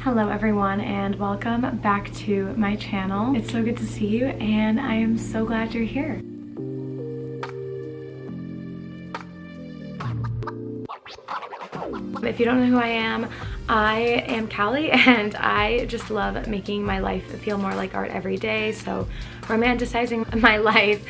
Hello everyone and welcome back to my channel. It's so good to see you and I am so glad you're here. If you don't know who I am Callie and I just love making my life feel more like art every day. So romanticizing my life,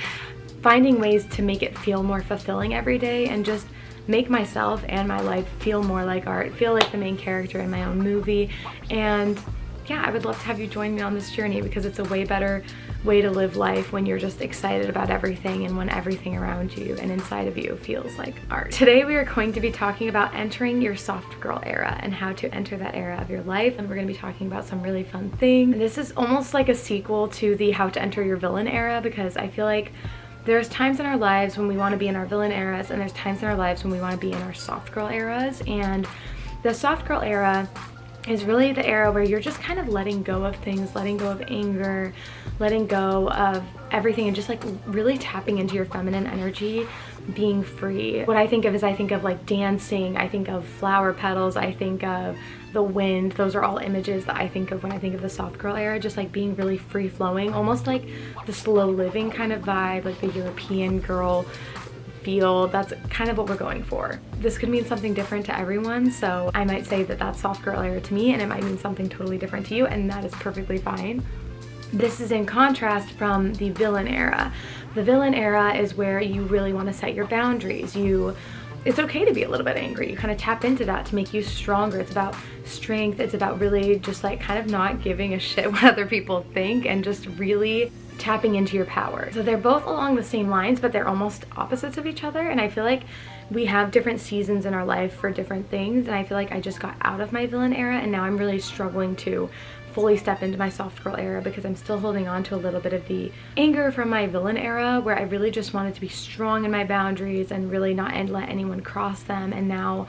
finding ways to make it feel more fulfilling every day, and just make myself and my life feel more like art, feel like the main character in my own movie. And yeah, I would love to have you join me on this journey because it's a way better way to live life when you're just excited about everything and when everything around you and inside of you feels like art. Today we are going to be talking about entering your soft girl era and how to enter that era of your life, and we're going to be talking about some really fun things. And this is almost like a sequel to the how to enter your villain era, because I feel like there's times in our lives when we want to be in our villain eras, and there's times in our lives when we want to be in our soft girl eras. And the soft girl era is really the era where you're just kind of letting go of things, letting go of anger, letting go of everything, and just like really tapping into your feminine energy, being free. What I think of is I think of like dancing, I think of flower petals, I think of the wind. Those are all images that I think of when I think of the soft girl era, just like being really free flowing, almost like the slow living kind of vibe, like the European girl feel. That's kind of what we're going for. This could mean something different to everyone, so I might say that that's soft girl era to me, and it might mean something totally different to you, and that is perfectly fine. This is in contrast from the villain era. The villain era is where you really want to set your boundaries. It's okay to be a little bit angry. You kind of tap into that to make you stronger. It's about strength. It's about really just like kind of not giving a shit what other people think and just really tapping into your power. So they're both along the same lines, but they're almost opposites of each other. And I feel like we have different seasons in our life for different things. And I feel like I just got out of my villain era and now I'm really struggling to fully step into my soft girl era because I'm still holding on to a little bit of the anger from my villain era, where I really just wanted to be strong in my boundaries and really not let anyone cross them. And now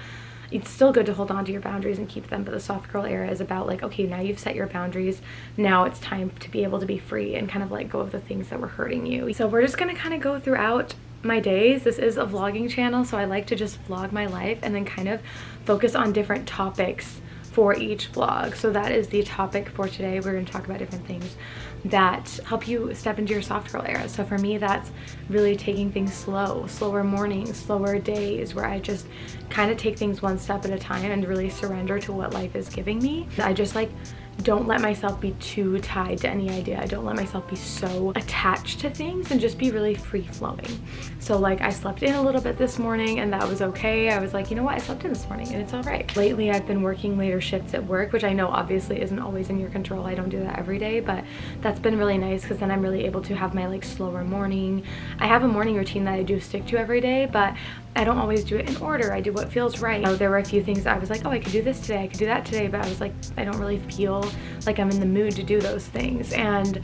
it's still good to hold on to your boundaries and keep them, but the soft girl era is about like, okay, now you've set your boundaries, now it's time to be able to be free and kind of let go of the things that were hurting you. So we're just gonna kind of go throughout my days. This is a vlogging channel, so I like to just vlog my life and then kind of focus on different topics for each vlog. So that is the topic for today. We're going to talk about different things that help you step into your soft girl era. So for me, that's really taking things slow, slower mornings, slower days, where I just kind of take things one step at a time and really surrender to what life is giving me. I just like don't let myself be too tied to any idea. I don't let myself be so attached to things, and just be really free flowing. So like I slept in a little bit this morning and that was okay. I was like, you know what, I slept in this morning and it's all right. Lately I've been working later shifts at work, which I know obviously isn't always in your control. I don't do that every day, but that's been really nice because then I'm really able to have my like slower morning. I have a morning routine that I do stick to every day, but I don't always do it in order. I do what feels right. There were a few things that I was like, oh, I could do this today, I could do that today, but I was like, I don't really feel like I'm in the mood to do those things. And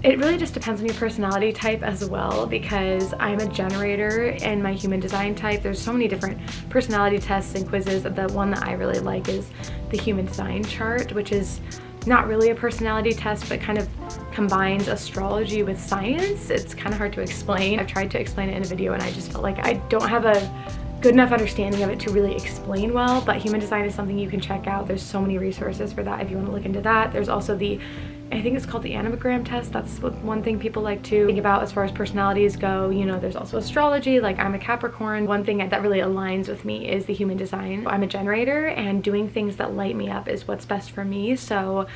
it really just depends on your personality type as well, because I'm a generator and my human design type. There's so many different personality tests and quizzes. The one that I really like is the human design chart, which is not really a personality test, but kind of combines astrology with science. It's kind of hard to explain. I've tried to explain it in a video and I just felt like I don't have a good enough understanding of it to really explain well, but human design is something you can check out. There's so many resources for that if you want to look into that. There's also I think it's called the anagram test. That's one thing people like to think about as far as personalities go. You know, there's also astrology. Like I'm a Capricorn. One thing that really aligns with me is the human design. I'm a generator, and doing things that light me up is what's best for me. So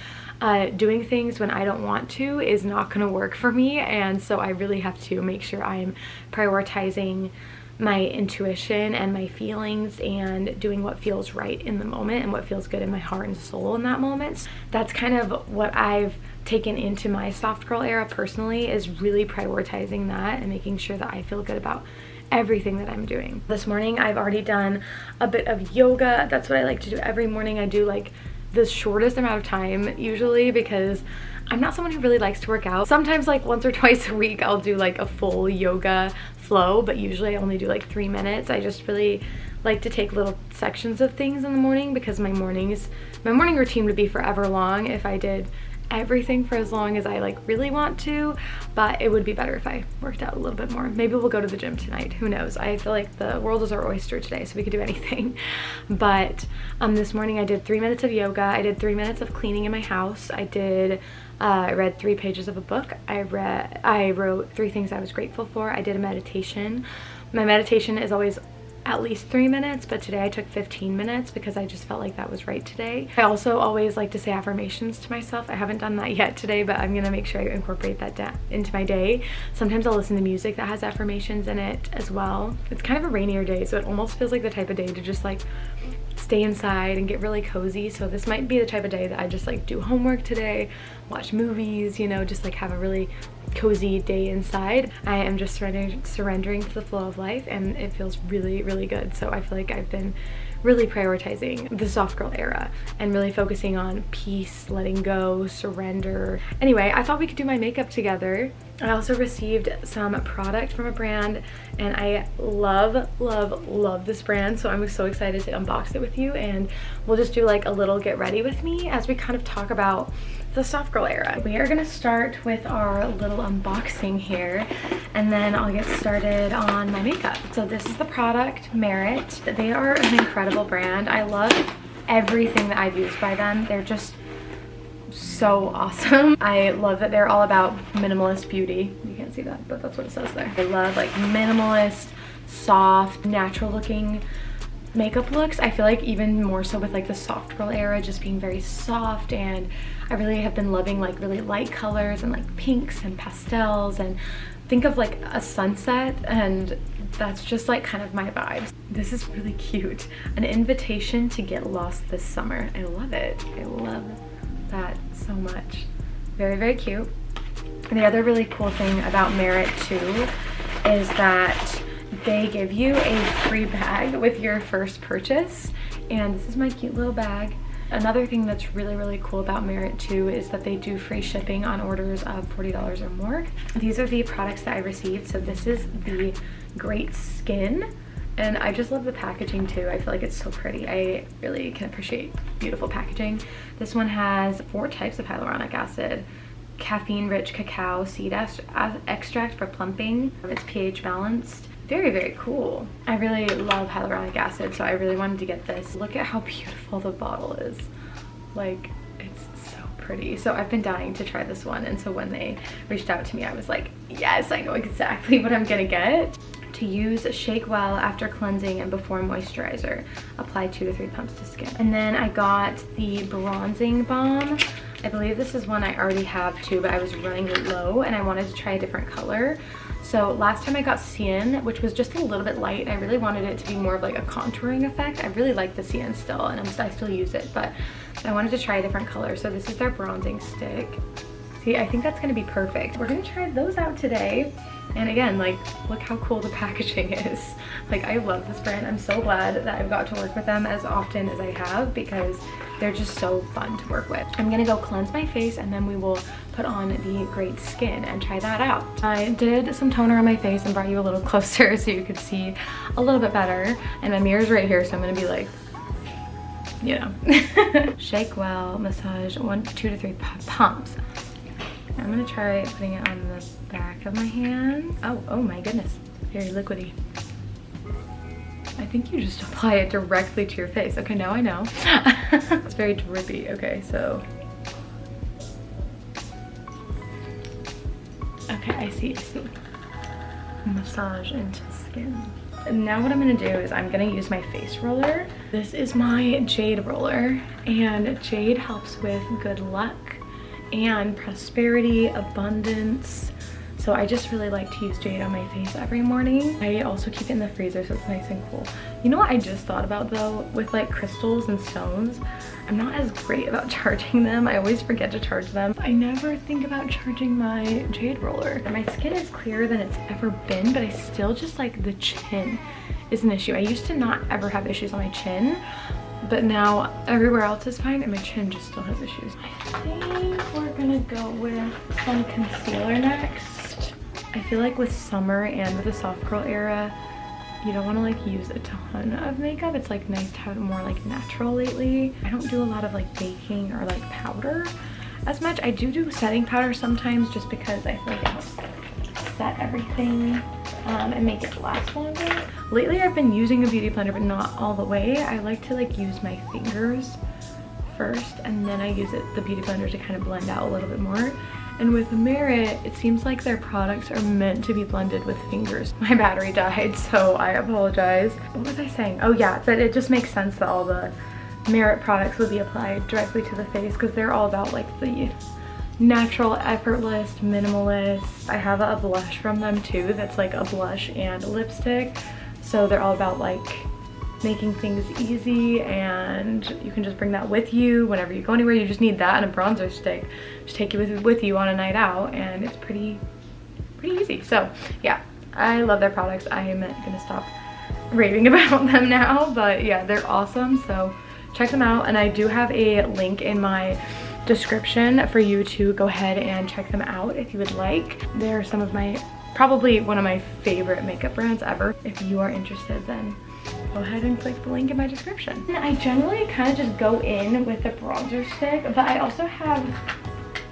doing things when I don't want to is not going to work for me, and so I really have to make sure I'm prioritizing my intuition and my feelings and doing what feels right in the moment and what feels good in my heart and soul in that moment. That's kind of what I've taken into my soft girl era personally, is really prioritizing that and making sure that I feel good about everything that I'm doing. This morning I've already done a bit of yoga. That's what I like to do every morning. I do like the shortest amount of time usually, because I'm not someone who really likes to work out. Sometimes like once or twice a week I'll do like a full yoga flow, but usually I only do like 3 minutes. I just really like to take little sections of things in the morning, because my morning routine would be forever long if I did everything for as long as I like really want to, but it would be better if I worked out a little bit more. Maybe we'll go to the gym tonight, who knows. I feel like the world is our oyster today, so we could do anything. But this morning I did 3 minutes of yoga, I did 3 minutes of cleaning in my house, I read 3 pages of a book, I wrote 3 things I was grateful for, I did a meditation. My meditation is always at least 3 minutes, but today I took 15 minutes because I just felt like that was right today. I also always like to say affirmations to myself. I haven't done that yet today, but I'm gonna make sure I incorporate that into my day. Sometimes I'll listen to music that has affirmations in it as well. It's kind of a rainier day, so it almost feels like the type of day to just like stay inside and get really cozy. So this might be the type of day that I just like do homework today, watch movies, you know, just like have a really cozy day inside. I am just surrendering to the flow of life, and it feels really, really good. So I feel like I've been really prioritizing the soft girl era and really focusing on peace, letting go, surrender. Anyway, I thought we could do my makeup together. I also received some product from a brand, and I love, love, love this brand, so I'm so excited to unbox it with you, and we'll just do like a little get ready with me as we kind of talk about the soft girl era. We are gonna start with our little unboxing here, and then I'll get started on my makeup. So this is the product, Merit. They are an incredible brand. I love everything that I've used by them. They're just so awesome. I love that they're all about minimalist beauty. You can't see that, but that's what it says there. I love like minimalist, soft, natural looking makeup looks. I feel like even more so with like the soft girl era just being very soft, and I really have been loving like really light colors and like pinks and pastels, and think of like a sunset, and that's just like kind of my vibes. This is really cute. An invitation to get lost this summer. I love it. I love that so much. Very, very cute. And the other really cool thing about Merit too is that they give you a free bag with your first purchase, and this is my cute little bag. Another thing that's really, really cool about Merit too is that they do free shipping on orders of $40 or more. These are the products that I received. So this is the Great Skin, and I just love the packaging too. I feel like it's so pretty. I really can appreciate beautiful packaging. This one has 4 types of hyaluronic acid, caffeine-rich cacao seed extract for plumping. It's pH balanced. Very, very cool. I really love hyaluronic acid, so I really wanted to get this. Look at how beautiful the bottle is. Like, it's so pretty. So I've been dying to try this one, and so when they reached out to me, I was like, yes, I know exactly what I'm gonna get. To use, shake well after cleansing and before moisturizer. Apply 2 to 3 pumps to skin. And then I got the bronzing balm. I believe this is one I already have too, but I was running low and I wanted to try a different color. So last time I got Cyan, which was just a little bit light. I really wanted it to be more of like a contouring effect. I really like the Cyan still, and I still use it, but I wanted to try a different color. So this is their bronzing stick. See, I think that's gonna be perfect. We're gonna try those out today. And again, like, look how cool the packaging is. Like, I love this brand. I'm so glad that I've got to work with them as often as I have, because they're just so fun to work with. I'm gonna go cleanse my face, and then we will put on the Great Skin and try that out. I did some toner on my face and brought you a little closer so you could see a little bit better. And my mirror's right here, so I'm gonna be like, you know. Shake well, massage 2 to 3 pumps. I'm gonna try putting it on the back of my hand. Oh my goodness, very liquidy. I think you just apply it directly to your face. Okay, now I know. It's very drippy. Okay, so. Okay, I see. Massage into skin. And now what I'm gonna do is I'm gonna use my face roller. This is my jade roller, and jade helps with good luck and prosperity, abundance. So I just really like to use jade on my face every morning. I also keep it in the freezer so it's nice and cool. You know what I just thought about though? With like crystals and stones, I'm not as great about charging them. I always forget to charge them. I never think about charging my jade roller. My skin is clearer than it's ever been, but I still just like the chin is an issue. I used to not ever have issues on my chin, but now everywhere else is fine and my chin just still has issues. I think we're gonna go with some concealer next. I feel like with summer and with the soft girl era, you don't want to like use a ton of makeup. It's like nice to have it more like natural lately. I don't do a lot of like baking or like powder. as much. I do setting powder sometimes just because I feel like it helps set everything and make it last longer. Lately I've been using a beauty blender, but not all the way. I like to like use my fingers first, and then I use the beauty blender to kind of blend out a little bit more. And with Merit, it seems like their products are meant to be blended with fingers. My battery died, so I apologize. What was I saying? Oh yeah, that it just makes sense that all the Merit products would be applied directly to the face, because they're all about like the natural, effortless, minimalist. I have a blush from them too that's like a blush and a lipstick. So they're all about like making things easy, and you can just bring that with you whenever you go anywhere. You just need that and a bronzer stick. Just take it with you on a night out, and it's pretty easy. So yeah, I love their products. I am gonna stop raving about them now, but yeah, they're awesome. So check them out, and I do have a link in my description for you to go ahead and check them out if you would like. They're some of my, probably one of my favorite makeup brands ever. If you are interested, then go ahead and click the link in my description. And I generally kind of just go in with the bronzer stick, but I also have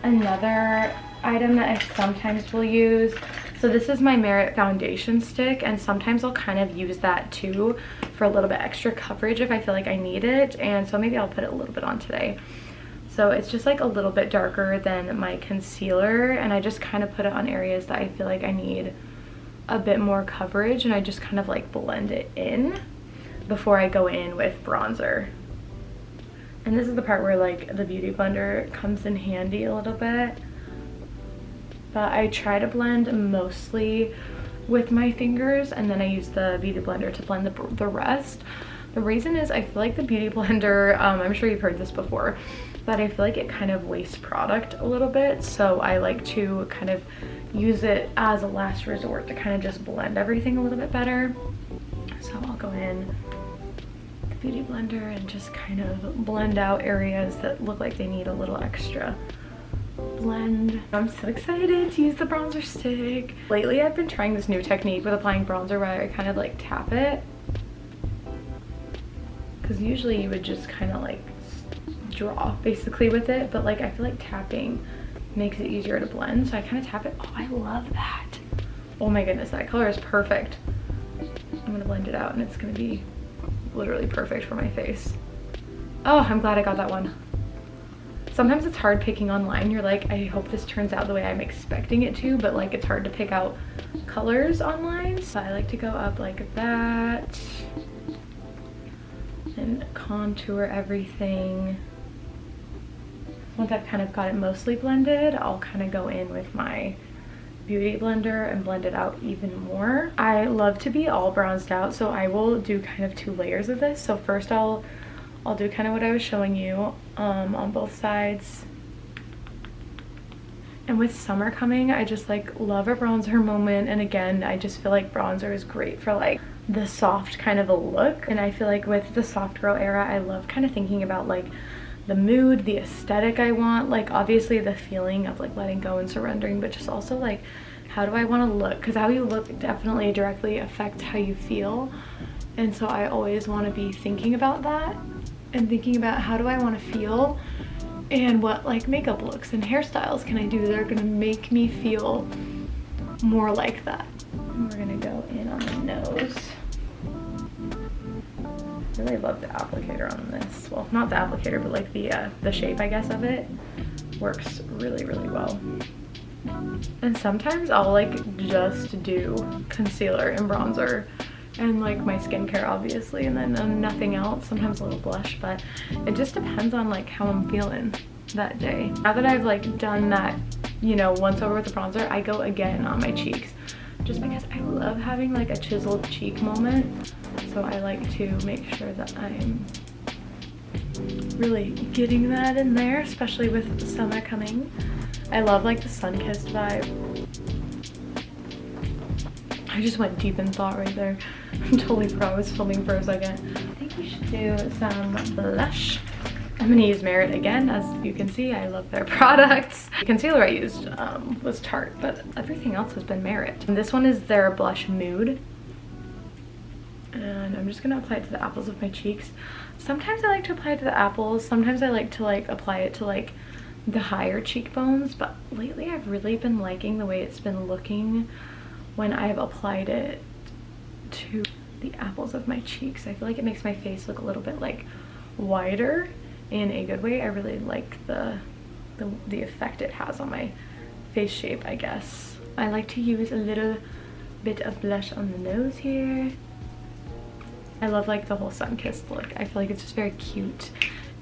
another item that I sometimes will use. So this is my Merit foundation stick, and sometimes I'll kind of use that too for a little bit extra coverage if I feel like I need it. And so maybe I'll put it a little bit on today. So it's just like a little bit darker than my concealer, and I just kind of put it on areas that I feel like I need a bit more coverage, and I just kind of like blend it in before I go in with bronzer. And this is the part where like the beauty blender comes in handy a little bit. But I try to blend mostly with my fingers, and then I use the beauty blender to blend the rest. The reason is I feel like the beauty blender, I'm sure you've heard this before, but I feel like it kind of wastes product a little bit. So I like to kind of use it as a last resort to kind of just blend everything a little bit better. So I'll go in the beauty blender and just kind of blend out areas that look like they need a little extra blend. I'm so excited to use the bronzer stick. Lately I've been trying this new technique with applying bronzer where I kind of like tap it, because usually you would just kind of like draw basically with it, but like I feel like tapping makes it easier to blend, so I kind of tap it. Oh, I love that. Oh my goodness, that color is perfect. I'm gonna blend it out, and it's gonna be literally perfect for my face. Oh, I'm glad I got that one. Sometimes it's hard picking online. You're like, I hope this turns out the way I'm expecting it to, but like it's hard to pick out colors online. So I like to go up like that and contour everything. Once I've kind of got it mostly blended, I'll kind of go in with my beauty blender and blend it out even more. I love to be all bronzed out, so I will do kind of 2 layers of this. So first I'll do kind of what I was showing you on both sides. And with summer coming, I just like love a bronzer moment. And again, I just feel like bronzer is great for like the soft kind of a look. And I feel like with the soft girl era, I love kind of thinking about like the mood, the aesthetic I want, like obviously the feeling of like letting go and surrendering, but just also like how do I want to look, because how you look definitely directly affects how you feel. And so I always want to be thinking about that and thinking about how do I want to feel, and what like makeup looks and hairstyles can I do that are gonna make me feel more like that. And we're gonna go in on the nose. I really love the applicator on this. Well, not the applicator, but like the shape, I guess, of it works really, really well. And sometimes I'll like just do concealer and bronzer and like my skincare obviously, and then nothing else. Sometimes a little blush, but it just depends on like how I'm feeling that day. Now that I've like done that, you know, once over with the bronzer, I go again on my cheeks, just because I love having like a chiseled cheek moment. So I like to make sure that I'm really getting that in there, especially with the summer coming. I love like the sun-kissed vibe. I just went deep in thought right there. I totally forgot I was filming for a second. I think we should do some blush. I'm gonna use Merit again. As you can see, I love their products. The concealer I used was Tarte, but everything else has been Merit. And this one is their blush Mood. And I'm just gonna apply it to the apples of my cheeks. Sometimes I like to apply it to the apples. Sometimes I like to like apply it to like the higher cheekbones, but lately I've really been liking the way it's been looking when I've applied it to the apples of my cheeks. I feel like it makes my face look a little bit like wider in a good way. I really like the effect it has on my face shape, I guess. I like to use a little bit of blush on the nose here. I love like the whole sun-kissed look. I feel like it's just very cute,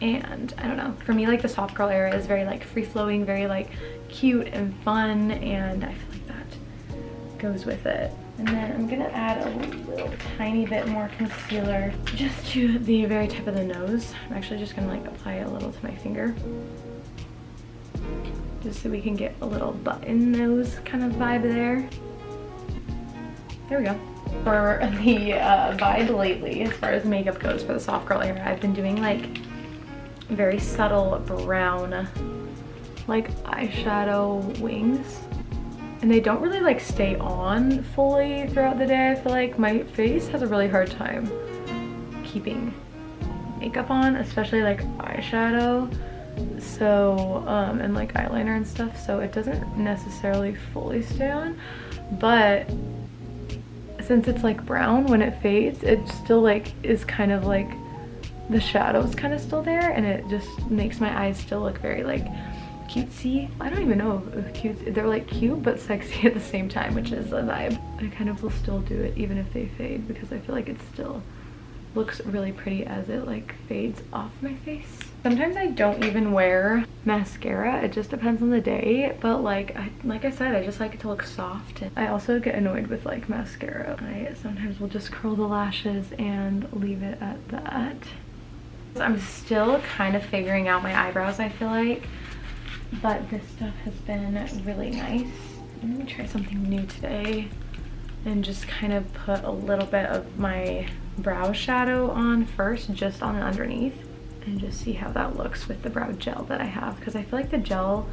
and I don't know, for me like the soft curl era is very like free-flowing, very like cute and fun, and I feel like that goes with it. And then I'm gonna add a little tiny bit more concealer just to the very tip of the nose. I'm actually just gonna like apply a little to my finger, just so we can get a little button nose kind of vibe there. There we go. For the vibe lately, as far as makeup goes for the soft curl era, I've been doing like very subtle brown like eyeshadow wings, and they don't really like stay on fully throughout the day. I feel like my face has a really hard time keeping makeup on, especially like eyeshadow, so and like eyeliner and stuff, so it doesn't necessarily fully stay on. But since it's like brown, when it fades, it still like is kind of like the shadows kind of still there, and it just makes my eyes still look very like cutesy. I don't even know if cute, they're like cute but sexy at the same time, which is a vibe. I kind of will still do it even if they fade, because I feel like it still looks really pretty as it like fades off my face. Sometimes I don't even wear mascara, it just depends on the day, but like I said, I just like it to look soft. I also get annoyed with like mascara. I sometimes will just curl the lashes and leave it at that. I'm still kind of figuring out my eyebrows, I feel like, but this stuff has been really nice. I'm gonna try something new today and just kind of put a little bit of my brow shadow on first, just on the underneath, and just see how that looks with the brow gel that I have, because I feel like the gel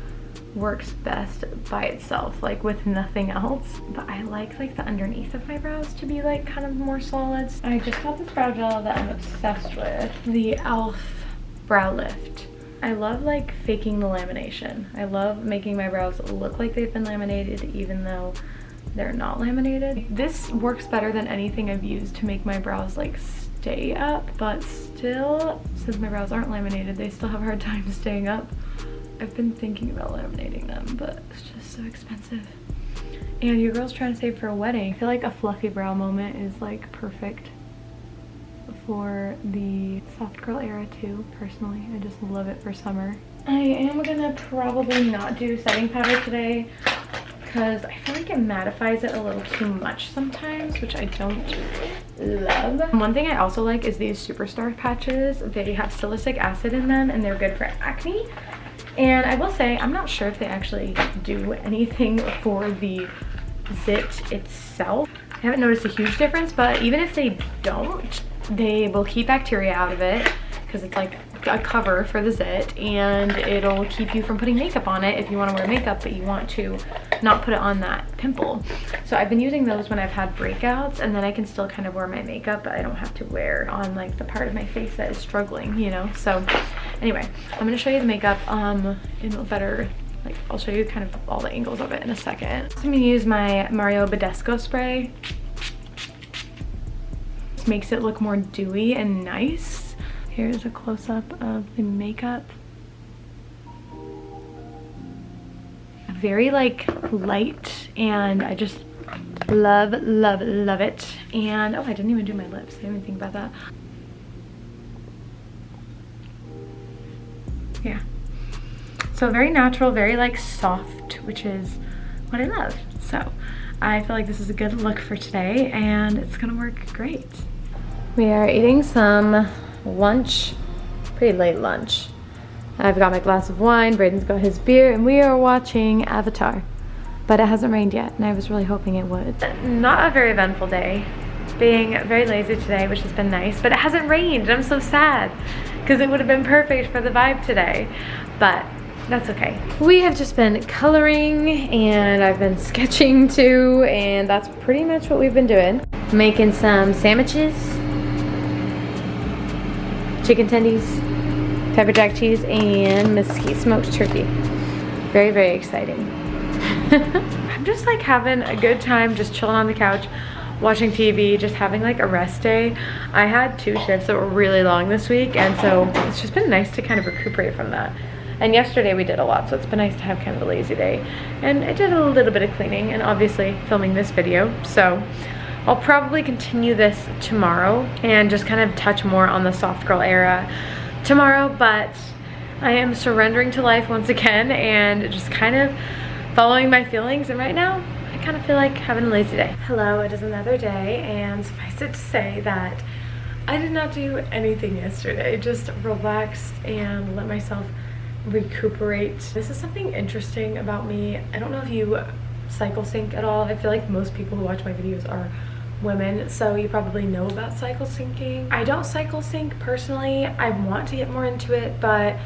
works best by itself, like with nothing else, but I like the underneath of my brows to be like kind of more solid. I just got this brow gel that I'm obsessed with, the e.l.f. Brow Lift. I love like faking the lamination. I love making my brows look like they've been laminated even though they're not laminated. This works better than anything I've used to make my brows like stay up, but still, since my brows aren't laminated, they still have a hard time staying up. I've been thinking about laminating them, but it's just so expensive. And your girl's trying to save for a wedding. I feel like a fluffy brow moment is like perfect for the soft curl era too, personally. I just love it for summer. I am gonna probably not do setting powder today because I feel like it mattifies it a little too much sometimes, which I don't love. One thing I also like is these Superstar patches. They have silicic acid in them and they're good for acne. And I will say, I'm not sure if they actually do anything for the zit itself. I haven't noticed a huge difference, but even if they don't, they will keep bacteria out of it because it's like a cover for the zit, and it'll keep you from putting makeup on it if you want to wear makeup but you want to not put it on that pimple. So I've been using those when I've had breakouts, and then I can still kind of wear my makeup, but I don't have to wear on like the part of my face that is struggling, you know. So anyway, I'm going to show you the makeup in a better, like I'll show you kind of all the angles of it in a second. So I'm going to use my Mario Badescu spray. This makes it look more dewy and nice. Here's a close-up of the makeup. Very like light, and I just love, love, love it. And oh, I didn't even do my lips. I didn't even think about that. Yeah. So very natural, very like soft, which is what I love. So I feel like this is a good look for today, and it's gonna work great. We are eating some lunch, pretty late lunch. I've got my glass of wine, Braden's got his beer, and we are watching Avatar. But it hasn't rained yet, and I was really hoping it would. Not a very eventful day. Being very lazy today, which has been nice, but it hasn't rained. I'm so sad, because it would have been perfect for the vibe today. But that's okay. We have just been coloring, and I've been sketching too, and that's pretty much what we've been doing. Making some sandwiches. Chicken tendies, pepper jack cheese, and mesquite smoked turkey. Very, very exciting. I'm just like having a good time, just chilling on the couch, watching TV, just having like a rest day. I had 2 shifts that were really long this week, and so it's just been nice to kind of recuperate from that. And yesterday we did a lot, so it's been nice to have kind of a lazy day. And I did a little bit of cleaning and obviously filming this video. So I'll probably continue this tomorrow and just kind of touch more on the soft girl era tomorrow, but I am surrendering to life once again and just kind of following my feelings. And right now, I kind of feel like having a lazy day. Hello, it is another day, and suffice it to say that I did not do anything yesterday. Just relaxed and let myself recuperate. This is something interesting about me. I don't know if you cycle sync at all. I feel like most people who watch my videos are women, so you probably know about cycle syncing. I don't cycle sync personally. I want to get more into it, but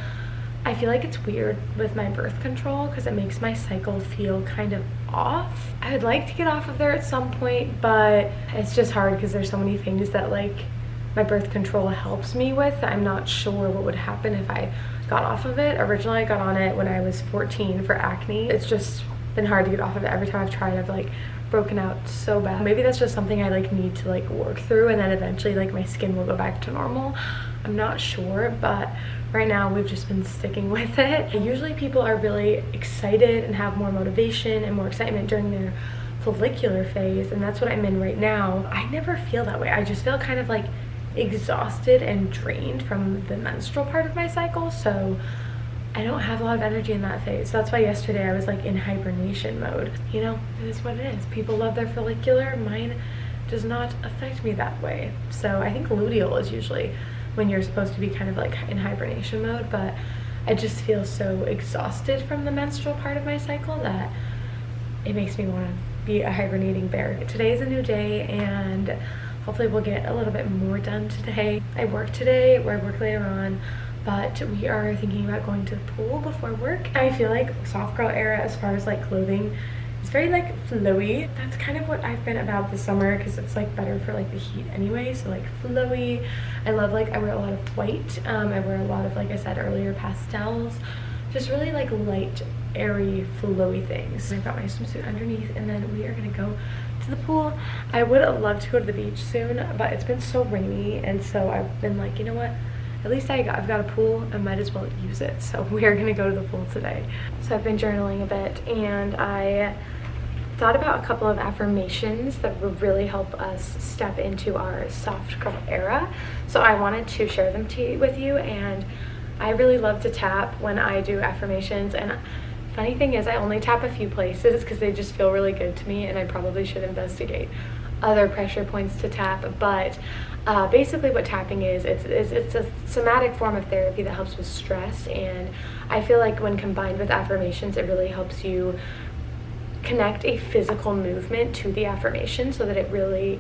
I feel like it's weird with my birth control because it makes my cycle feel kind of off. I would like to get off of there at some point, but it's just hard because there's so many things that like my birth control helps me with. I'm not sure what would happen if I got off of it. Originally I got on it when I was 14 for acne. It's just been hard to get off of it. Every time I've tried, I've like broken out so bad. Maybe that's just something I like need to like work through, and then eventually like my skin will go back to normal. I'm not sure, but right now we've just been sticking with it. Usually people are really excited and have more motivation and more excitement during their follicular phase, and that's what I'm in right now. I never feel that way. I just feel kind of like exhausted and drained from the menstrual part of my cycle, so I don't have a lot of energy in that phase. So that's why yesterday I was like in hibernation mode. You know, it is what it is. People love their follicular. Mine does not affect me that way. So I think luteal is usually when you're supposed to be kind of like in hibernation mode, but I just feel so exhausted from the menstrual part of my cycle that it makes me want to be a hibernating bear. Today is a new day, and hopefully we'll get a little bit more done today. I work today, or I work later on, but we are thinking about going to the pool before work. I feel like soft girl era as far as like clothing is very like flowy. That's kind of what I've been about this summer because it's like better for like the heat anyway. So like flowy. I love like, I wear a lot of white. I wear a lot of, like I said earlier, pastels. Just really like light, airy, flowy things. I've got my swimsuit underneath, and then we are gonna go to the pool. I would love to go to the beach soon, but it's been so rainy, and so I've been like, you know what? At least I've got a pool, I might as well use it. So we are gonna go to the pool today. So I've been journaling a bit, and I thought about a couple of affirmations that would really help us step into our soft girl era. So I wanted to share them with you, and I really love to tap when I do affirmations. And funny thing is, I only tap a few places because they just feel really good to me, and I probably should investigate other pressure points to tap. But basically what tapping is, it's a somatic form of therapy that helps with stress, and I feel like when combined with affirmations, it really helps you connect a physical movement to the affirmation so that it really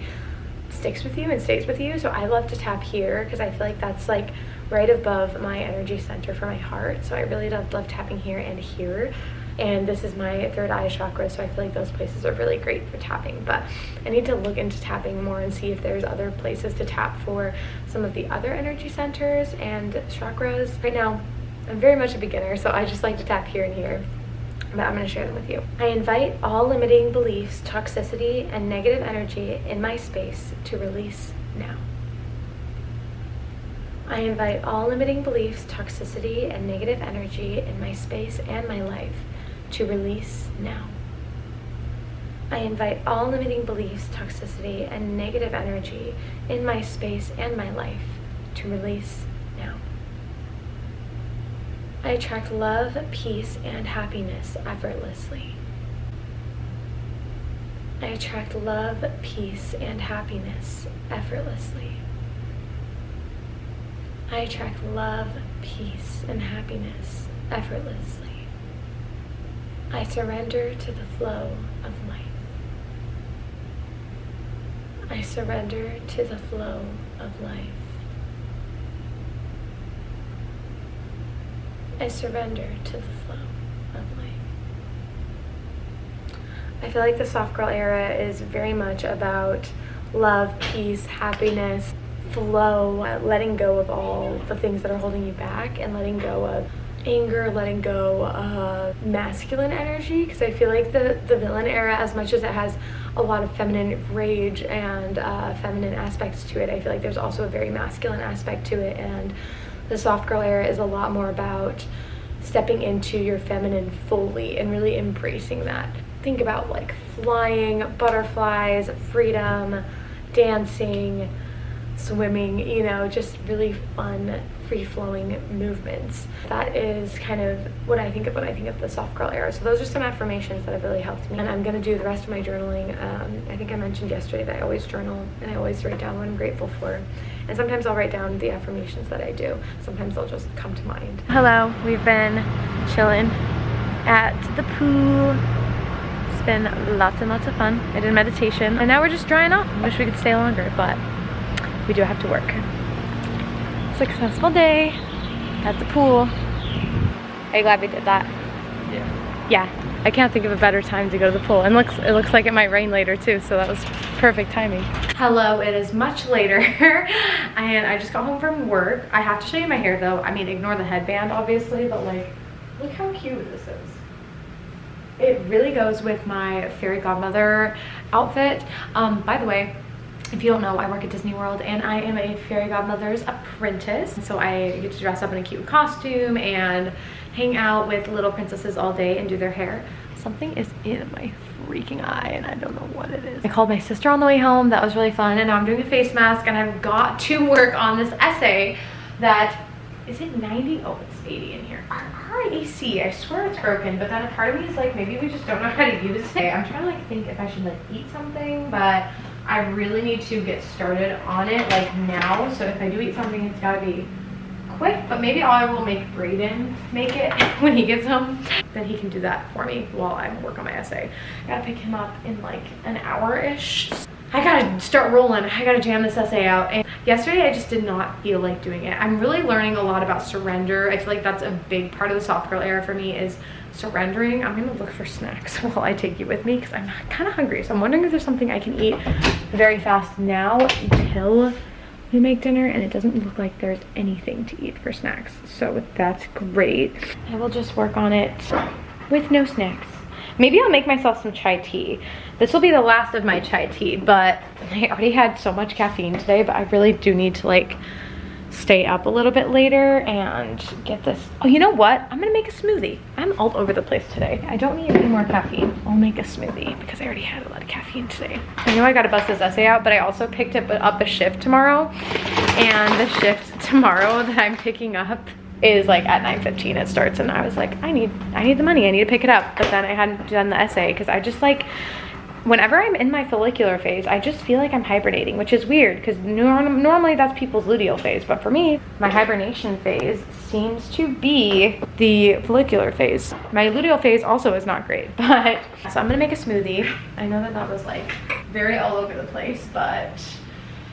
sticks with you and stays with you. So I love to tap here because I feel like that's like right above my energy center for my heart. So I really love tapping here and here. And this is my third eye chakra, so I feel like those places are really great for tapping. But I need to look into tapping more and see if there's other places to tap for some of the other energy centers and chakras. Right now, I'm very much a beginner, so I just like to tap here and here. But I'm going to share them with you. I invite all limiting beliefs, toxicity, and negative energy in my space to release now. I invite all limiting beliefs, toxicity, and negative energy in my space and my life to release now. I invite all limiting beliefs, toxicity, and negative energy in my space and my life to release now. I attract love, peace, and happiness effortlessly. I attract love, peace, and happiness effortlessly. I attract love, peace, and happiness effortlessly. I surrender to the flow of life. I surrender to the flow of life. I surrender to the flow of life. I feel like the soft girl era is very much about love, peace, happiness, flow, letting go of all the things that are holding you back, and letting go of anger, letting go of masculine energy, because I feel like the villain era, as much as it has a lot of feminine rage and feminine aspects to it, I feel like there's also a very masculine aspect to it, and the soft girl era is a lot more about stepping into your feminine fully and really embracing that. Think about like flying, butterflies, freedom, dancing, swimming, you know, just really fun, free-flowing movements. That is kind of what I think of when I think of the soft girl era. So those are some affirmations that have really helped me, and I'm gonna do the rest of my journaling. I think I mentioned yesterday that I always journal and I always write down what I'm grateful for, and sometimes I'll write down the affirmations that I do. Sometimes they'll just come to mind. Hello, we've been chilling at the pool. It's been lots and lots of fun. I did meditation, and now we're just drying off. I wish we could stay longer, but we do have to work. Successful day at the pool. Are you glad we did that? Yeah. Yeah. I can't think of a better time to go to the pool. And it looks like it might rain later too, so that was perfect timing. Hello, it is much later and I just got home from work. I have to show you my hair though. I mean, ignore the headband obviously, but like, look how cute this is. It really goes with my fairy godmother outfit. By the way, if you don't know, I work at Disney World and I am a fairy godmother's apprentice. So I get to dress up in a cute costume and hang out with little princesses all day and do their hair. Something is in my freaking eye and I don't know what it is. I called my sister on the way home. That was really fun. And now I'm doing a face mask and I've got to work on this essay that, is it 90? Oh, it's 80 in here. Our AC, I swear it's broken, but then a part of me is like, maybe we just don't know how to use it. I'm trying to like think if I should like eat something, but I really need to get started on it like now. So if I do eat something, it's gotta be quick, but maybe I will make Brayden make it when he gets home. Then he can do that for me while I work on my essay. I gotta pick him up in like an hour-ish. I gotta start rolling. I gotta jam this essay out. And yesterday I just did not feel like doing it. I'm really learning a lot about surrender. I feel like that's a big part of the soft girl era for me, is surrendering. I'm gonna look for snacks while I take you with me because I'm kind of hungry. So I'm wondering if there's something I can eat very fast now until we make dinner, and it doesn't look like there's anything to eat for snacks. So that's great. I will just work on it with no snacks. Maybe I'll make myself some chai tea. This will be the last of my chai tea, but I already had so much caffeine today, but I really do need to like stay up a little bit later and get this. Oh, you know what? I'm gonna make a smoothie. I'm all over the place today. I don't need any more caffeine. I'll make a smoothie because I already had a lot of caffeine today. I know I gotta bust this essay out, but I also picked up a shift tomorrow, and the shift tomorrow that I'm picking up is like at 9:15 it starts, and I was like, I need the money, I need to pick it up. But then I hadn't done the essay because I just like, whenever I'm in my follicular phase, I just feel like I'm hibernating, which is weird because normally that's people's luteal phase, but for me, my hibernation phase seems to be the follicular phase. My luteal phase also is not great, but so I'm gonna make a smoothie. I know that was like very all over the place, but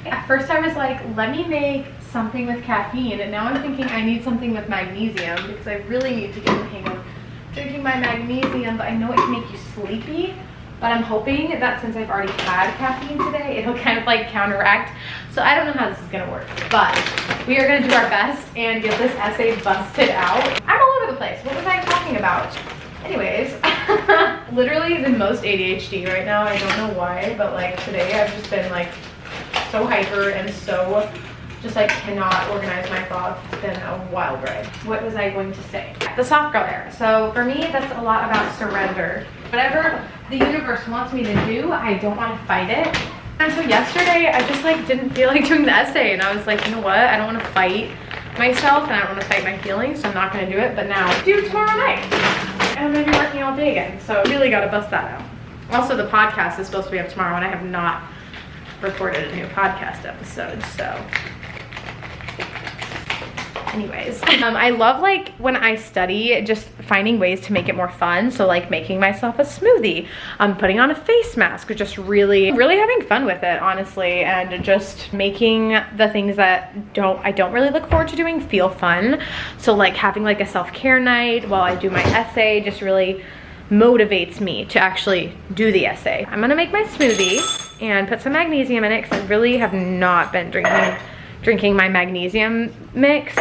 at first I was like, let me make something with caffeine, and now I'm thinking I need something with magnesium because I really need to get the hang of drinking my magnesium, but I know it can make you sleepy. But I'm hoping that since I've already had caffeine today, it'll kind of like counteract. So I don't know how this is gonna work, but we are gonna do our best and get this essay busted out. I'm all over the place. What was I talking about? Anyways, literally the most ADHD right now. I don't know why, but like today I've just been like so hyper and so just like cannot organize my thoughts. It's been a wild ride. What was I going to say? The soft girl era. So for me, that's a lot about surrender. Whatever the universe wants me to do, I don't want to fight it. And so yesterday, I just like didn't feel like doing the essay, and I was like, you know what? I don't want to fight myself, and I don't want to fight my feelings, so I'm not going to do it. But now, do it tomorrow night. And I'm going to be working all day again, so really got to bust that out. Also, the podcast is supposed to be up tomorrow, and I have not recorded a new podcast episode, so anyways, I love like when I study, just finding ways to make it more fun. So like making myself a smoothie, putting on a face mask, just really having fun with it, honestly, and just making the things that I don't really look forward to doing feel fun. So like having like a self-care night while I do my essay just really motivates me to actually do the essay. I'm gonna make my smoothie and put some magnesium in it because I really have not been drinking drinking my magnesium mix.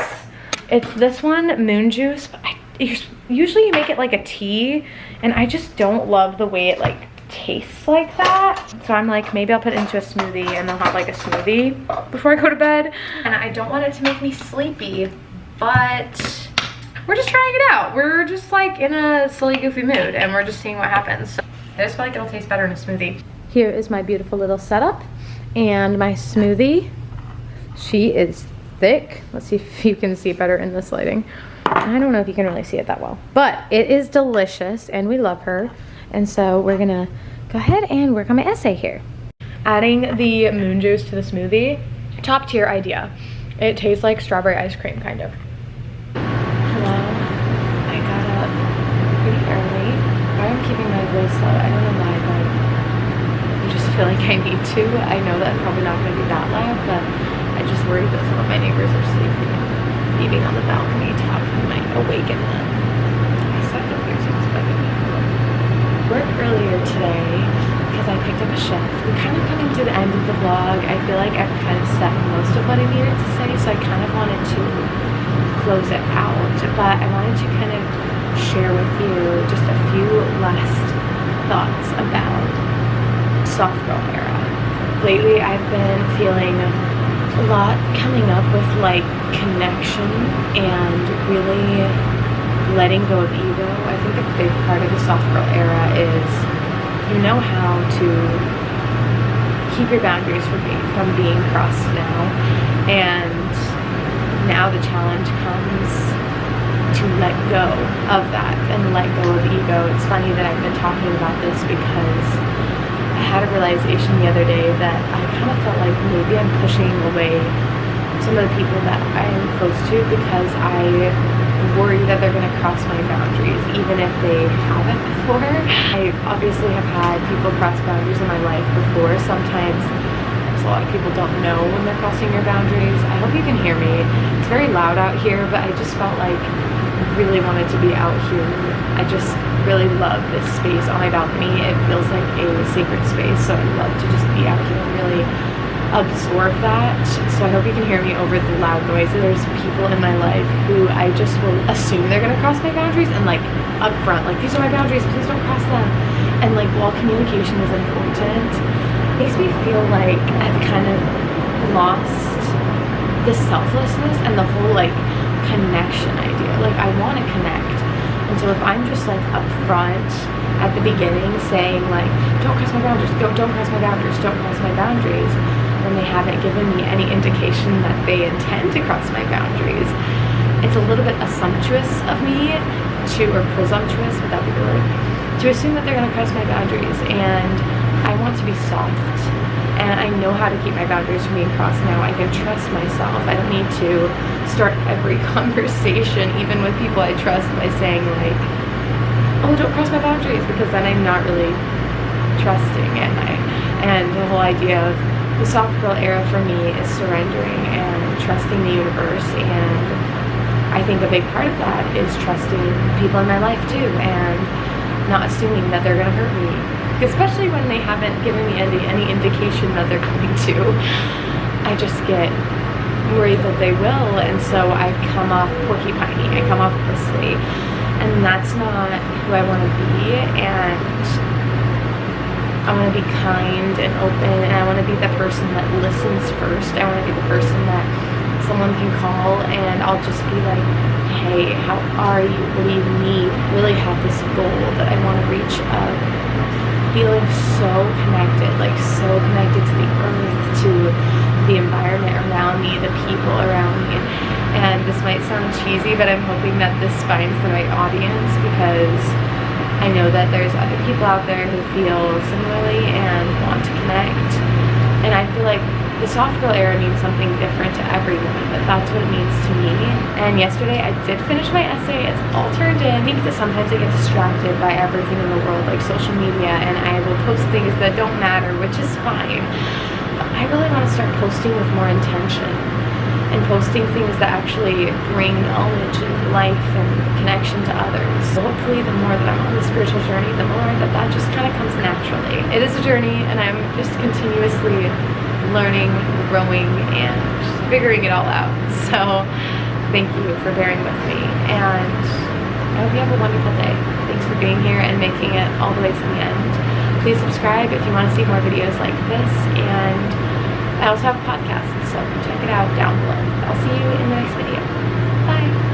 It's this one, Moon Juice. But usually you make it like a tea, and I just don't love the way it like tastes like that. So I'm like, maybe I'll put it into a smoothie and I'll have like a smoothie before I go to bed. And I don't want it to make me sleepy, but we're just trying it out. We're just like in a silly, goofy mood, and we're just seeing what happens. So I just feel like it'll taste better in a smoothie. Here is my beautiful little setup and my smoothie. She is thick. Let's see if you can see it better in this lighting. I don't know if you can really see it that well, but it is delicious and we love her. And so we're gonna go ahead and work on my essay here. Adding the moon juice to the smoothie, top tier idea. It tastes like strawberry ice cream, kind of. Hello, I got up pretty early. I'm keeping my voice low, I don't know why, but I just feel like I need to. I know that I'm probably not gonna be that loud, but I just worry that some of my neighbors are sleeping. Leaving on the balcony top might awaken them. I suck at piercings, but work earlier today because I picked up a shift. We're kind of coming to the end of the vlog. I feel like I've kind of said most of what I needed to say, so I kind of wanted to close it out, but I wanted to kind of share with you just a few last thoughts about soft girl era. Lately I've been feeling a lot coming up with like connection and really letting go of ego. I think a big part of the soft girl era is you know how to keep your boundaries from being crossed now, and now the challenge comes to let go of that and let go of ego. It's funny that I've been talking about this because I had a realization the other day that I kind of felt like maybe I'm pushing away some of the people that I am close to because I worry that they're going to cross my boundaries even if they haven't before. I obviously have had people cross boundaries in my life before. Sometimes a lot of people don't know when they're crossing your boundaries. I hope you can hear me. It's very loud out here, but I just felt like I really wanted to be out here. I just really love this space on my balcony. It feels like a sacred space, so I love to just be out here and really absorb that. So I hope you can hear me over the loud noises. There's people in my life who I just will assume they're gonna cross my boundaries, and like up front, like, these are my boundaries, please don't cross them. And like, while communication is important, it makes me feel like I've kind of lost the selflessness and the whole like connection idea. Like, I want to connect, and so if I'm just like up front at the beginning saying like, don't cross my boundaries, don't cross my boundaries, don't cross my boundaries, when they haven't given me any indication that they intend to cross my boundaries, it's a little bit assumptuous of me to, or presumptuous, would that be the word, to assume that they're going to cross my boundaries. And I want to be soft, and I know how to keep my boundaries from being crossed now. I can trust myself. I don't need to start every conversation, even with people I trust, by saying like, oh, don't cross my boundaries, because then I'm not really trusting. And the whole idea of the soft girl era for me is surrendering and trusting the universe, and I think a big part of that is trusting people in my life too, and not assuming that they're gonna hurt me, especially when they haven't given me any indication that they're going to. I just get worried that they will, and so I come off porcupiney, I come off bristly, and that's not who I want to be. And I want to be kind and open, and I want to be the person that listens first. I want to be the person that someone can call and I'll just be like, hey, how are you? What do you need? Really have this goal that I want to reach of feeling so connected, like so connected to the earth, to the environment around me, the people around me. And this might sound cheesy, but I'm hoping that this finds the right audience, because I know that there's other people out there who feel similarly and want to connect. And I feel like the soft girl era means something different to everyone, but that's what it means to me. And yesterday I did finish my essay. It's all turned in. I think that sometimes I get distracted by everything in the world, like social media, and I will post things that don't matter, which is fine. But I really want to start posting with more intention, and posting things that actually bring knowledge and life and connection to others. So hopefully the more that I'm on the spiritual journey, the more that just kind of comes naturally. It is a journey, and I'm just continuously learning, growing, and figuring it all out. So thank you for bearing with me, and I hope you have a wonderful day. Thanks for being here and making it all the way to the end. Please subscribe if you want to see more videos like this, and I also have a podcast, so check it out down below. I'll see you in the next video. Bye!